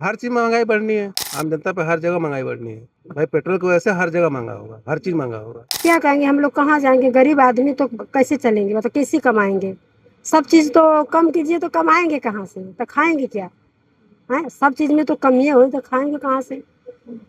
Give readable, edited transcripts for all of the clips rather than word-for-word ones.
हर चीज में महंगाई बढ़नी है। आम जनता पे हर जगह महंगाई बढ़नी है। भाई पेट्रोल की वजह से हर जगह महंगा होगा, हर चीज महंगा होगा। क्या कहेंगे हम लोग, कहाँ जाएंगे? गरीब आदमी तो कैसे चलेंगे, मतलब कैसे कमाएंगे? सब चीज तो कम कीजिए तो कमाएंगे कहाँ से, तो खाएंगे क्या? है, सब चीज में तो कमी हो तो खाएंगे कहाँ से?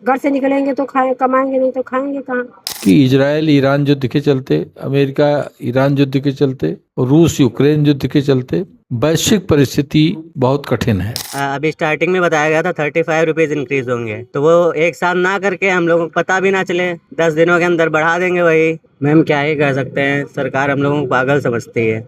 घर से निकलेंगे तो खाए, कमाएंगे नहीं तो खाएंगे कहाँ? कि इजराइल ईरान युद्ध के चलते, अमेरिका ईरान युद्ध के चलते, रूस यूक्रेन युद्ध के चलते वैश्विक परिस्थिति बहुत कठिन है। अभी स्टार्टिंग में बताया गया था 35 रुपीज इंक्रीज होंगे, तो वो एक साल ना करके हम लोगों को पता भी ना चले 10 दिनों के अंदर बढ़ा देंगे वही। मैम क्या ही कर सकते हैं, सरकार हम लोगों को पागल समझती है।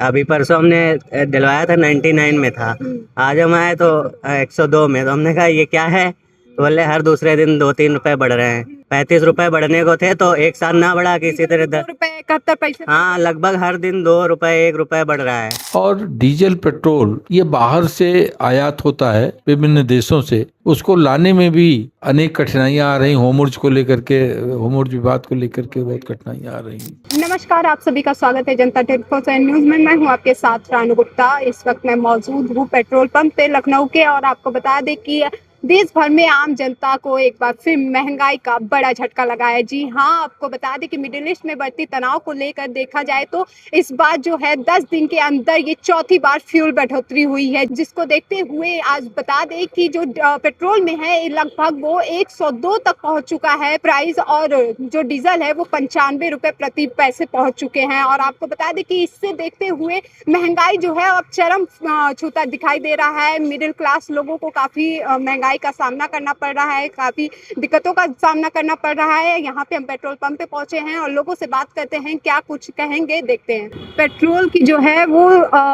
अभी परसों हमने दिलवाया था 99 में था, आज हम आए तो 102 में। तो हमने कहा ये क्या है, तो बोले हर दूसरे दिन 2-3 रुपए बढ़ रहे हैं। 35 रुपए बढ़ने को थे तो एक साल ना बढ़ा के इसी तरह 2 रुपए 71 पैसे। हाँ, लगभग हर दिन 2 रुपए 1 रुपए बढ़ रहा है। और डीजल पेट्रोल ये बाहर से आयात होता है विभिन्न देशों से, उसको लाने में भी अनेक कठिनाइयां आ रही। होमर्ज को लेकर के, होमर्ज विवाद को लेकर के बहुत कठिनाइयां आ रही। नमस्कार, आप सभी का स्वागत है जनता 24/7 न्यूज में। मैं हूं आपके साथ रानू गुप्ता। इस वक्त मैं मौजूद हूं पेट्रोल पंप पे लखनऊ के, और आपको बता दें कि देश भर में आम जनता को एक बार फिर महंगाई का बड़ा झटका लगा है। जी हाँ, आपको बता दें कि मिडिल ईस्ट में बढ़ती तनाव को लेकर देखा जाए तो इस बार जो है 10 दिन के अंदर ये चौथी बार फ्यूल बढ़ोतरी हुई है, जिसको देखते हुए आज बता दें कि जो पेट्रोल में है लगभग वो 102 तक पहुंच चुका है प्राइस, और जो डीजल है वो 95 रुपए प्रति पैसे पहुंच चुके हैं। और आपको बता दें कि इससे देखते हुए महंगाई जो है अब चरम छूता दिखाई दे रहा है। मिडिल क्लास लोगों को काफी महंगाई का सामना करना पड़ रहा है, काफी दिक्कतों का सामना करना पड़ रहा है। यहाँ पे हम पेट्रोल पंप पे पहुंचे हैं और लोगों से बात करते हैं, क्या कुछ कहेंगे देखते हैं। पेट्रोल की जो है वो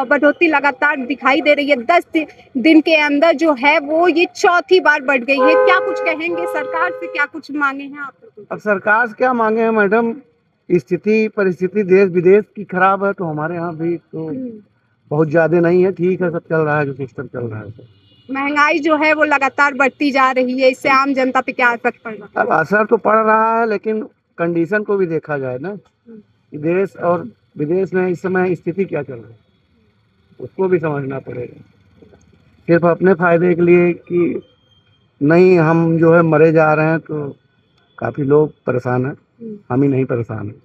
बढ़ोतरी लगातार दिखाई दे रही है। 10 दिन के अंदर जो है वो ये चौथी बार बढ़ गई है। क्या कुछ कहेंगे, सरकार से क्या कुछ मांगे हैं आप लोग? अब सरकार से क्या मांगे हैं मैडम, स्थिति परिस्थिति देश विदेश की खराब है, तो हमारे यहाँ भी तो बहुत ज्यादा नहीं है, ठीक है, सब चल रहा है जो सिस्टम चल रहा है। तो महंगाई जो है वो लगातार बढ़ती जा रही है, इससे आम जनता पे क्या इफेक्ट पड़ रहा है? अब असर तो पड़ रहा है, लेकिन कंडीशन को भी देखा जाए ना, कि देश और विदेश में इस समय स्थिति क्या चल रही है, उसको भी समझना पड़ेगा। सिर्फ अपने फायदे के लिए कि नहीं हम जो है मरे जा रहे हैं, तो काफी लोग परेशान हैं, हम ही नहीं परेशान हैं।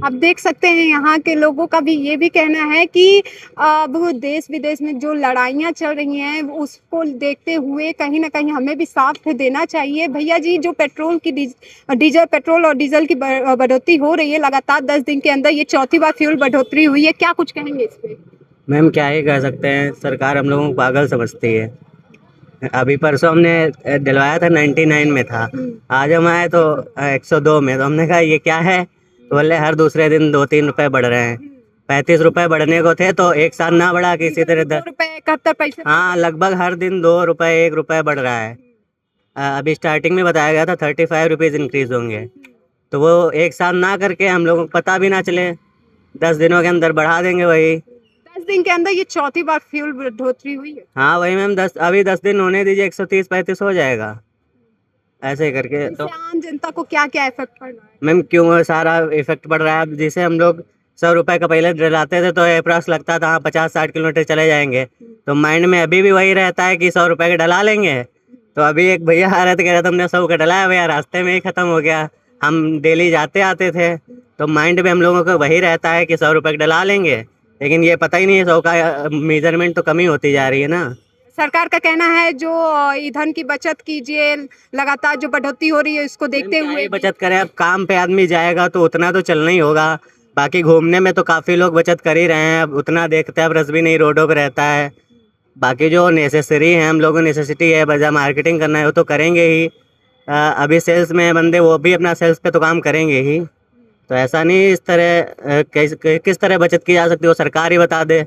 अब देख सकते हैं यहाँ के लोगों का भी ये भी कहना है कि अब देश विदेश में जो लड़ाइयाँ चल रही हैं उसको देखते हुए कहीं ना कहीं हमें भी साथ देना चाहिए। भैया जी, जो पेट्रोल की पेट्रोल और डीजल की बढ़ोतरी हो रही है लगातार 10 दिन के अंदर, ये चौथी बार फ्यूल बढ़ोतरी हुई है, क्या कुछ कहेंगे इस पे? मैम क्या ही कर सकते हैं, सरकार हम लोगों को पागल समझती है। अभी परसों हमने दिलवाया था 99 में था, आज हम आए तो 102 में। तो हमने कहा ये क्या है, तो बोले हर दूसरे दिन 2-3 रुपए बढ़ रहे हैं। 35 रुपए बढ़ने को थे तो एक साल ना बढ़ा के इसी तरह 2 रुपए 71 पैसे। हाँ, लगभग हर दिन 2 रुपए 1 रुपए बढ़ रहा है। अभी स्टार्टिंग में बताया गया था 35 रुपीज इंक्रीज होंगे, तो वो एक साल ना करके हम लोगों को पता भी ना चले 10 दिनों के अंदर बढ़ा देंगे वही। 10 दिन के अंदर ये चौथी बार फ्यूल बढ़ोतरी हुई है। हाँ वही मैम, अभी 10 दिन होने दीजिए, 130-135 हो जाएगा ऐसे ही करके। इससे तो आम जनता को क्या क्या इफेक्ट पड़ रहा है? मैम क्यों सारा इफेक्ट पड़ रहा है। अब जैसे हम लोग 100 रुपए का पहले डलाते थे तो अप्रॉक्स लगता था हाँ 50-60 किलोमीटर चले जाएंगे, तो माइंड में अभी भी वही रहता है कि 100 रुपए का डला लेंगे। तो अभी एक भैया आ रहे थे, कह रहे थे हमने 100 का डलाया भैया, रास्ते में ही खत्म हो गया। हम डेली जाते आते थे, तो माइंड में हम लोगों को वही रहता है कि 100 रुपए का डला लेंगे, लेकिन ये पता ही नहीं है 100 का मेजरमेंट तो कमी होती जा रही है ना। सरकार का कहना है जो ईंधन की बचत कीजिए, लगातार जो बढ़ोतरी हो रही है इसको देखते क्या हुए ही बचत करें, अब काम पे आदमी जाएगा तो उतना तो चलना ही होगा। बाकी घूमने में तो काफ़ी लोग बचत कर ही रहे हैं, अब उतना देखते हैं, अब रस भी नहीं रोडों पे रहता है। बाकी जो नेसेसरी है, हम लोगों नेसेसिटी है, बाजार मार्केटिंग करना है वो तो करेंगे ही। अभी सेल्स में है बंदे, वो भी अपना सेल्स पे तो काम करेंगे ही। तो ऐसा नहीं, इस तरह किस तरह बचत की जा सकती है वो सरकार ही बता दे,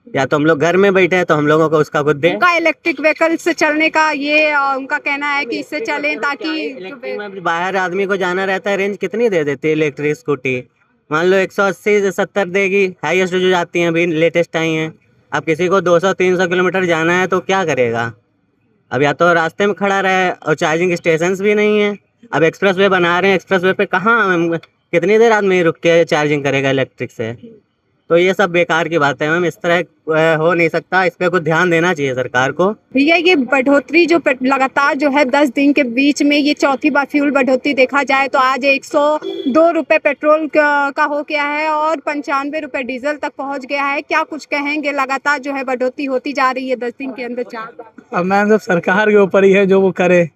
या तो हम लोग घर में बैठे हैं तो हम लोगों को उसका खुद दे। उनका इलेक्ट्रिक व्हीकल से चलने का ये उनका कहना है कि इससे चलें ताकि इलेक्ट्रिक में बाहर आदमी को जाना रहता है, रेंज कितनी दे देती है इलेक्ट्रिक स्कूटी? मान लो 180 से 70 देगी, हाईएस्ट जो जाती हैं अभी लेटेस्ट आई हैं। अब किसी को 200-300 किलोमीटर जाना है तो क्या करेगा? अब या तो रास्ते में खड़ा रहे, और चार्जिंग स्टेशन भी नहीं है। अब एक्सप्रेस वे बना रहे हैं, एक्सप्रेस वे पे कहाँ कितनी देर आदमी रुक के चार्जिंग करेगा इलेक्ट्रिक से? तो ये सब बेकार की बात है मैम, इस तरह हो नहीं सकता, इस पे कुछ ध्यान देना चाहिए सरकार को। भैया ये बढ़ोतरी जो लगातार जो है 10 दिन के बीच में ये चौथी बार फ्यूल बढ़ोतरी देखा जाए तो आज 102 रुपए पेट्रोल का हो गया है और 95 रुपए डीजल तक पहुंच गया है। क्या कुछ कहेंगे, लगातार जो है बढ़ोतरी होती जा रही है 10 दिन के अंदर 4 बार। अब मैम सब सरकार के ऊपर ही है, जो वो करे,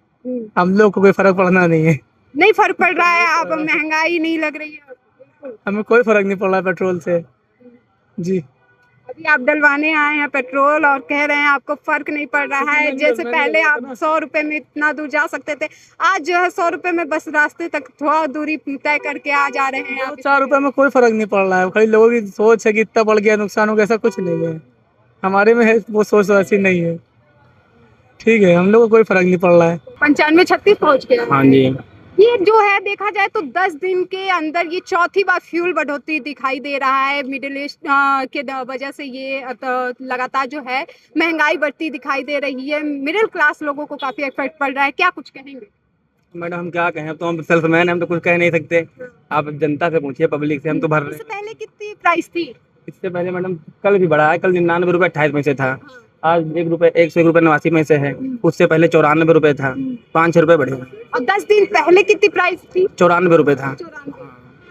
हम लोग को कोई फर्क पड़ना नहीं है। नहीं फर्क पड़ रहा है, अब महंगाई नहीं लग रही है, हमें कोई फर्क नहीं पड़ रहा है पेट्रोल से जी। अभी आप डलवाने आए हैं पेट्रोल और कह रहे हैं आपको फर्क नहीं पड़ रहा है। जैसे पहले आप 100 रुपए में इतना दूर जा सकते थे, आज जो है 100 रुपए में बस रास्ते तक थोड़ा दूरी तय करके आ जा रहे हैं आप। 4 रुपए में कोई फर्क नहीं पड़ रहा है, खाली लोगों की सोच है कि इतना बढ़ गया नुकसान हो गया, ऐसा कुछ नहीं है। हमारे में है वो सोच ऐसी नहीं है, ठीक है, हम लोग को कोई फर्क नहीं पड़ रहा है। 95 36 पहुंच गया। हाँ जी, ये जो है देखा जाए तो 10 दिन के अंदर ये चौथी बार फ्यूल बढ़ोतरी दिखाई दे रहा है। मिडिल ईस्ट के वजह से ये लगातार जो है महंगाई बढ़ती दिखाई दे रही है। मिडिल क्लास लोगों को काफी इफेक्ट पड़ रहा है। क्या कुछ कहेंगे? मैडम हम क्या कहें, अब तो हम सेल्समैन हैं, हम तो कुछ कह नहीं सकते। आप जनता से पूछिए, पब्लिक से, हम तो भर रहे इससे हैं। पहले कितनी प्राइस थी? इससे पहले मैडम कल भी बढ़ा है, कल 99 रुपये 28 पैसे था, आज 101 रुपये 89 पैसे है। उससे पहले 94 रुपये था, 5 रुपये बढ़े। और 10 दिन पहले कितनी प्राइस थी? 94 रुपये था। 94।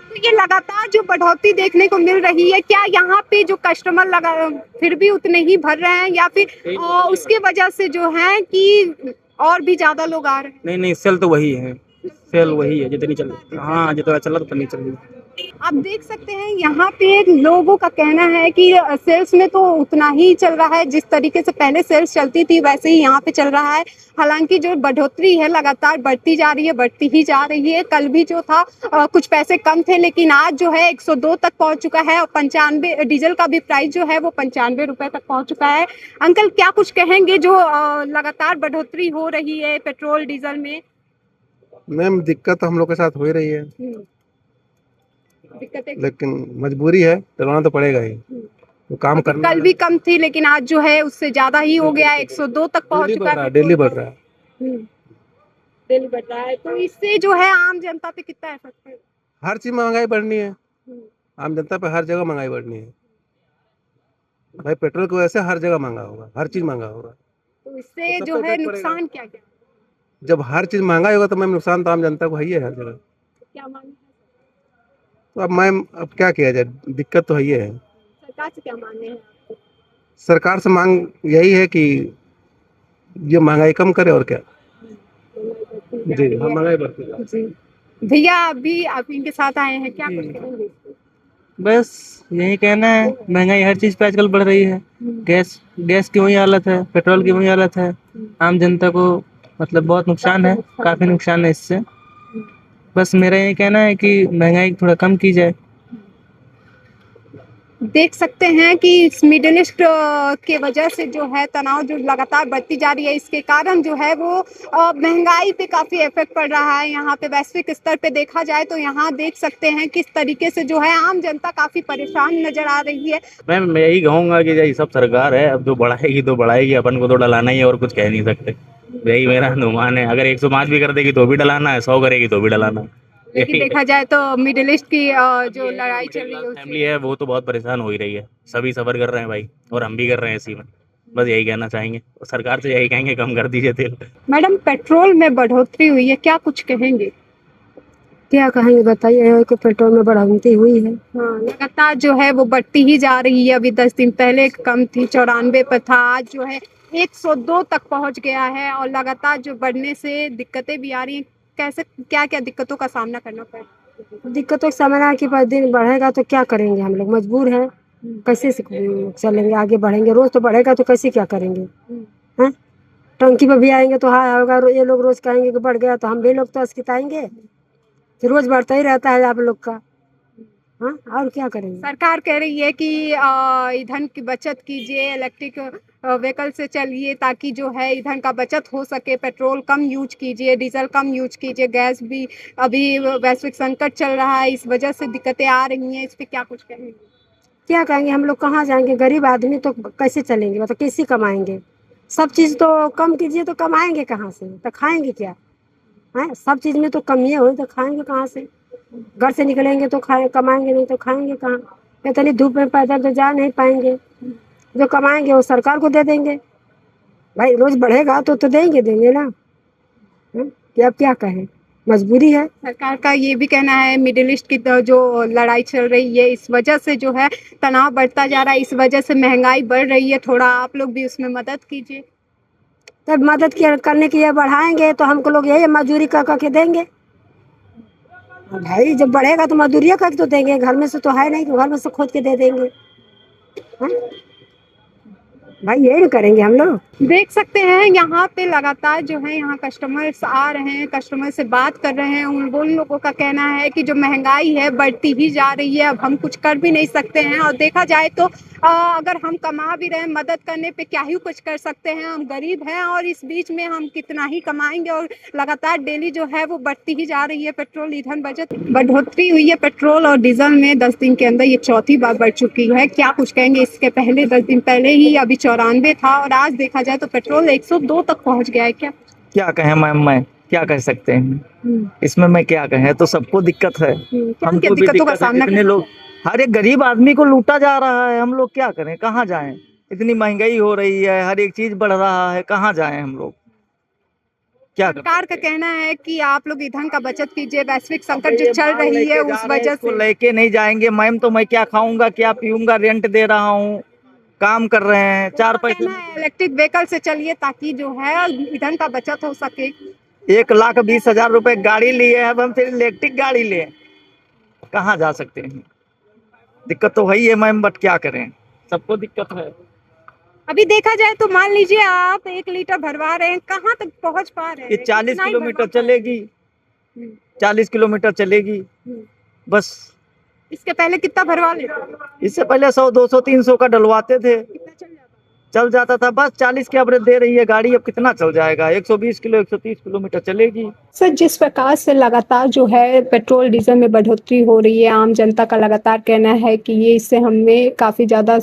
तो ये लगातार जो बढ़ोतरी देखने को मिल रही है, क्या यहाँ पे जो कस्टमर लगा फिर भी उतने ही भर रहे हैं या फिर उसके वजह से जो है कि और भी ज्यादा लोग आ रहे हैं? नहीं नहीं, सेल तो वही है, सेल वही है जितनी चल रही है। हाँ, जितना चल रहा तो उतनी चल रही है। आप देख सकते हैं यहाँ पे लोगों का कहना है कि सेल्स में तो उतना ही चल रहा है, जिस तरीके से पहले सेल्स चलती थी वैसे ही यहाँ पे चल रहा है। हालांकि जो बढ़ोतरी है लगातार बढ़ती जा रही है, बढ़ती ही जा रही है। कल भी जो था कुछ पैसे कम थे, लेकिन आज जो है 102 तक पहुँच चुका है और 95 डीजल का भी प्राइस जो है वो 95 रुपए तक पहुँच चुका है। अंकल क्या कुछ कहेंगे जो लगातार बढ़ोतरी हो रही है पेट्रोल डीजल में? मैम दिक्कत तो हम लोग के साथ हो ही रही है, दिक्कतें लेकिन मजबूरी है, चलाना तो पड़ेगा ही, तो काम करना। कल भी कम थी लेकिन आज जो है उससे ज्यादा ही हो गया है, 102 तक पहुंच चुका है। डेली बढ़ रहा है। डेली बढ़ रहा है, तो इससे जो है आम जनता पे कितना इफेक्ट है? हर चीज महंगाई बढ़नी है, आम जनता पे हर जगह महंगाई बढ़नी है भाई। पेट्रोल की वजह से हर जगह महंगा होगा, हर चीज महंगा होगा। तो इससे तो जो सब है पे नुकसान क्या क्या? जब हर चीज महंगा होगा तो मैम नुकसान तो आम जनता को है ही है हर जगह। क्या मांग है? तो अब मैम अब क्या किया जाए, दिक्कत तो है ही है। सरकार से क्या मांगे हैं? सरकार से मांग यही है कि ये महंगाई कम करे, और क्या। जी हाँ, महंगाई बढ़ती है। जी भैया अभी आप इनके साथ आए हैं, क्या कुछ कहेंगे? बस यही कहना है, महंगाई हर चीज़ पे आजकल बढ़ रही है। गैस की वही हालत है, पेट्रोल की वही हालत है। आम जनता को मतलब बहुत नुकसान है, काफ़ी नुकसान है इससे। बस मेरा यही कहना है कि महंगाई थोड़ा कम की जाए। देख सकते हैं कि इस मिडिल ईस्ट के वजह से जो है तनाव जो लगातार बढ़ती जा रही है, इसके कारण जो है वो महंगाई पे काफ़ी इफेक्ट पड़ रहा है। यहाँ पे वैश्विक स्तर पे देखा जाए तो यहाँ देख सकते हैं किस तरीके से जो है आम जनता काफ़ी परेशान नजर आ रही है। मैं यही कहूँगा कि यही सब सरकार है, अब जो बढ़ाएगी तो बढ़ाएगी, अपन को तो डलाना ही है और कुछ कह नहीं सकते। यही मेरा अनुमान है, अगर 105 भी कर देगी तो भी डलाना है, 100 करेगी तो भी डलाना है। लेकिन देखा जाए तो मिडिल ईस्ट की जो लड़ाई चल रही है फैमिली है वो तो बहुत परेशान हो ही रही है, सभी सफ़र कर रहे हैं भाई, और हम भी कर रहे हैं इसी में। बस यही कहना चाहेंगे, और सरकार से यही कहेंगे कम कर दीजिए तेल। मैडम पेट्रोल में बढ़ोतरी हुई है, क्या कुछ कहेंगे? क्या कहेंगे बताइए, कि पेट्रोल में बढ़ोतरी हुई है। हाँ लगातार जो है वो बढ़ती ही जा रही है। अभी 10 दिन पहले कम थी, 94 पर था, आज जो है 102 तक पहुंच गया है और लगातार जो बढ़ने से दिक्कतें भी आ रही हैं। कैसे क्या क्या दिक्कतों का सामना करना पड़ा? दिक्कतों का सामना है कि पर दिन बढ़ेगा तो क्या करेंगे, हम लोग मजबूर हैं, कैसे से चलेंगे, आगे बढ़ेंगे। रोज तो बढ़ेगा तो कैसे क्या करेंगे हैं? टंकी पर भी आएंगे तो हाँ होगा, ये लोग रोज कहेंगे कि बढ़ गया तो हम भी लोग तो अस्किताएंगे, तो रोज बढ़ता ही रहता है आप लोग का। हाँ, और क्या करेंगे? सरकार कह रही है कि ईंधन की बचत कीजिए, इलेक्ट्रिक व्हीकल से चलिए ताकि जो है ईंधन का बचत हो सके, पेट्रोल कम यूज कीजिए, डीजल कम यूज कीजिए। गैस भी अभी वैश्विक संकट चल रहा है, इस वजह से दिक्कतें आ रही हैं। इस पर क्या कुछ कहेंगे? क्या कहेंगे, हम लोग कहाँ जाएंगे, गरीब आदमी तो कैसे चलेंगे, मतलब कैसे कमाएंगे? सब चीज़ तो कम कीजिए तो कमाएंगे कहाँ से, तो खाएंगे क्या है? सब चीज़ में तो कमियाँ हो तो खाएंगे कहाँ से? घर से निकलेंगे तो खाए, कमाएंगे नहीं तो खाएंगे कहाँ? इतनी धूप में पैदल तो जा नहीं पाएंगे। जो कमाएंगे वो सरकार को दे देंगे। भाई रोज बढ़ेगा तो देंगे ना। कि अब क्या कहें, मजबूरी है। सरकार का ये भी कहना है मिडिल ईस्ट की जो लड़ाई चल रही है इस वजह से जो है तनाव बढ़ता जा रहा है, इस वजह से महंगाई बढ़ रही है, थोड़ा आप लोग भी उसमें मदद कीजिए। तब मदद करने के लिए बढ़ाएंगे तो हमको लोग यही मजदूरी कर के देंगे। भाई जब बढ़ेगा तो मजदूरियाँ करके तो देंगे, घर में से तो है नहीं कि घर में से खोद के दे देंगे। हाँ? भाई यही ना करेंगे हम लोग। देख सकते हैं यहाँ पे लगातार जो है यहाँ कस्टमर्स आ रहे हैं, कस्टमर से बात कर रहे हैं। उन लोगों का कहना है कि जो महंगाई है बढ़ती ही जा रही है, अब हम कुछ कर भी नहीं सकते हैं। और देखा जाए तो अगर हम कमा भी रहे हैं, मदद करने पे क्या ही कुछ कर सकते हैं, हम गरीब हैं और इस बीच में हम कितना ही कमाएंगे। और लगातार डेली जो है वो बढ़ती ही जा रही है। पेट्रोल ईंधन बजट बढ़ोतरी हुई है पेट्रोल और डीजल में 10 दिन के अंदर, ये चौथी बार बढ़ चुकी है। क्या कुछ कहेंगे, इसके पहले 10 दिन पहले ही अभी 94 था और आज देखा जाए तो पेट्रोल 102 तक पहुंच गया है। क्या कहें मैम, मैं क्या कह सकते हैं इसमें, मैं क्या कहें, तो सबको दिक्कत है। हमको भी दिक्कतों का दिक्कत है, सामना इतने लोग, हर एक गरीब आदमी को लूटा जा रहा है। हम लोग क्या करें, कहाँ जाएं, इतनी महंगाई हो रही है, हर एक चीज बढ़ रहा है, कहाँ जाएं हम लोग, क्या करें। सरकार का कहना है कि आप लोग ईंधन का बचत कीजिए, वैश्विक संकट जो चल रही है उस वजह से लेके नहीं जाएंगे मैम तो मैं क्या खाऊंगा, क्या पीऊंगा, रेंट दे रहा हूँ, काम कर रहे हैं, 4 पैसे। इलेक्ट्रिक व्हीकल से चलिए ताकि जो है ईंधन का बचत हो सके। 1,20,000 रुपए गाड़ी लिए हैं, अब हम फिर इलेक्ट्रिक गाड़ी लें, कहाँ जा सकते हैं। दिक्कत तो वही है मैम, बट क्या करें, सबको दिक्कत है। अभी देखा जाए तो मान लीजिए आप 1 लीटर भरवा रहे हैं, कहाँ तक पहुँच पा रहे हैं? ये 40 कितना ही किलोमीटर भरवा चलेगी, 40 किलोमीटर चलेगी बस। इसके पहले कितना भरवा लेते थे? इससे पहले 100, 200, 300 का डलवाते थे, चल जाता था। बस 40 के एवरेज दे रही है गाड़ी, अब कितना चल जाएगा, 120 किलो 130 किलोमीटर चलेगी। सर, जिस प्रकार से लगातार जो है पेट्रोल डीजल में बढ़ोतरी हो रही है, आम जनता का लगातार कहना है कि ये इससे हमें काफ़ी ज़्यादा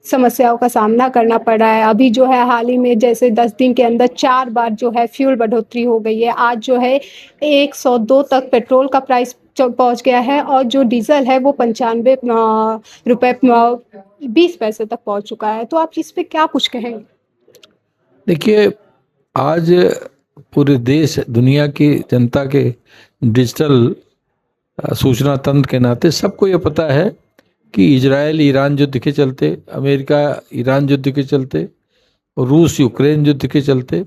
समस्याओं का सामना करना पड़ा है। अभी जो है हाल ही में जैसे 10 दिन के अंदर 4 बार जो है फ्यूल बढ़ोतरी हो गई है। आज जो है 102 तक पेट्रोल का प्राइस पहुंच गया है और जो डीजल है वो 95 रुपये 20 पैसे तक पहुंच चुका है। तो आप इस पे क्या कुछ कहेंगे? देखिए, आज पूरे देश दुनिया की जनता के डिजिटल सूचना तंत्र के नाते सबको ये पता है कि इजराइल ईरान युद्ध के चलते, अमेरिका ईरान युद्ध के चलते, रूस यूक्रेन युद्ध के चलते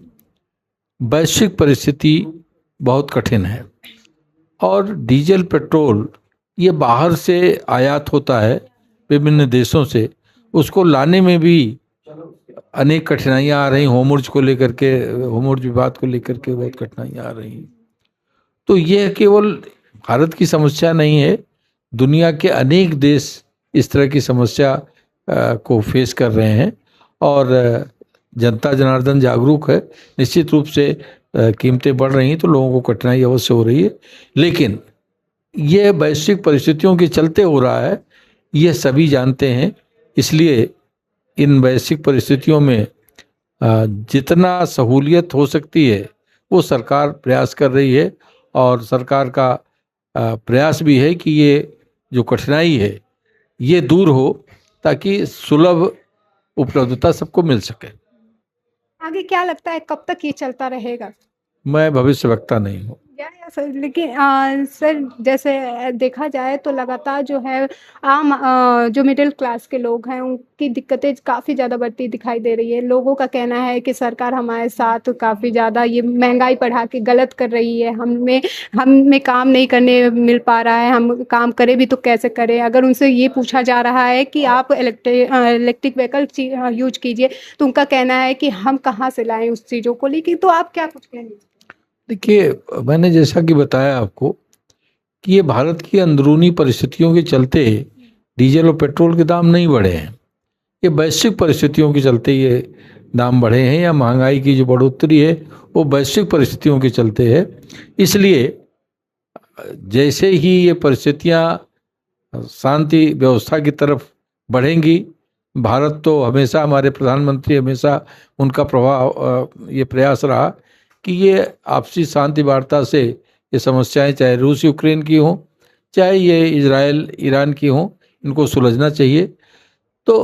वैश्विक परिस्थिति बहुत कठिन है। और डीजल पेट्रोल ये बाहर से आयात होता है विभिन्न देशों से, उसको लाने में भी अनेक कठिनाइयाँ आ रही। होमर्ज को लेकर के, होमर्ज विवाद को लेकर के बहुत कठिनाइयाँ आ रही। तो ये केवल भारत की समस्या नहीं है, दुनिया के अनेक देश इस तरह की समस्या को फेस कर रहे हैं और जनता जनार्दन जागरूक है। निश्चित रूप से कीमतें बढ़ रही हैं तो लोगों को कठिनाई अवश्य हो रही है, लेकिन ये वैश्विक परिस्थितियों के चलते हो रहा है, ये सभी जानते हैं। इसलिए इन वैश्विक परिस्थितियों में जितना सहूलियत हो सकती है वो सरकार प्रयास कर रही है और सरकार का प्रयास भी है कि ये जो कठिनाई है ये दूर हो ताकि सुलभ उपलब्धता सबको मिल सके। आगे क्या लगता है कब तक ये चलता रहेगा? मैं भविष्यवक्ता नहीं हूँ। सर, लेकिन सर जैसे देखा जाए तो लगातार जो है आम जो मिडिल क्लास के लोग हैं उनकी दिक्कतें काफ़ी ज़्यादा बढ़ती दिखाई दे रही है। लोगों का कहना है कि सरकार हमारे साथ काफ़ी ज़्यादा ये महंगाई बढ़ा के गलत कर रही है, हमें काम नहीं करने मिल पा रहा है, हम काम करें भी तो कैसे करें। अगर उनसे ये पूछा जा रहा है कि आप इलेक्ट्रिक व्हीकल यूज कीजिए तो उनका कहना है कि हम कहाँ से लाएँ उस चीज़ों को लेकर। तो आप क्या कुछ कहेंगे? देखिए, मैंने जैसा कि बताया आपको कि ये भारत की अंदरूनी परिस्थितियों के चलते डीजल और पेट्रोल के दाम नहीं बढ़े हैं, ये वैश्विक परिस्थितियों के चलते ये दाम बढ़े हैं, या महंगाई की जो बढ़ोतरी है वो वैश्विक परिस्थितियों के चलते है। इसलिए जैसे ही ये परिस्थितियाँ शांति व्यवस्था की तरफ बढ़ेंगी, भारत तो हमेशा, हमारे प्रधानमंत्री हमेशा उनका प्रभाव ये प्रयास रहा कि ये आपसी शांति वार्ता से ये समस्याएं, चाहे रूस यूक्रेन की हों, चाहे ये इजराइल ईरान की हों, इनको सुलझना चाहिए। तो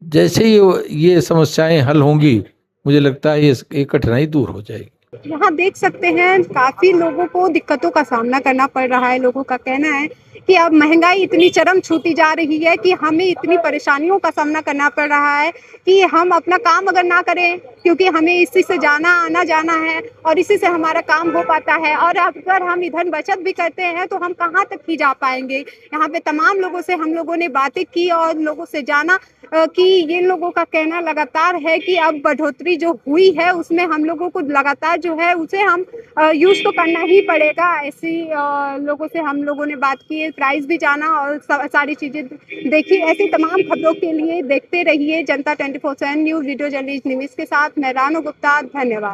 जैसे ये समस्याएं हल होंगी, मुझे लगता है ये कठिनाई दूर हो जाएगी। यहाँ देख सकते हैं काफी लोगों को दिक्कतों का सामना करना पड़ रहा है। लोगों का कहना है कि अब महंगाई इतनी चरम छूती जा रही है कि हमें इतनी परेशानियों का सामना करना पड़ रहा है कि हम अपना काम अगर ना करें, क्योंकि हमें इसी से जाना आना जाना है और इसी से हमारा काम हो पाता है, और अगर हम ईंधन बचत भी करते हैं तो हम कहाँ तक ही जा पाएंगे। यहाँ पे तमाम लोगों से हम लोगों ने बातें की और लोगों से जाना कि ये लोगों का कहना लगातार है कि अब बढ़ोतरी जो हुई है उसमें हम लोगों को लगातार जो है उसे हम यूज तो करना ही पड़ेगा। ऐसी लोगों से हम लोगों ने बात की, प्राइस भी जाना और सारी चीजें देखी। ऐसी तमाम खबरों के लिए देखते रहिए जनता 24/7 न्यूज। वीडियो जर्नलिस्ट निमिष के साथ मैं रानू गुप्ता, धन्यवाद।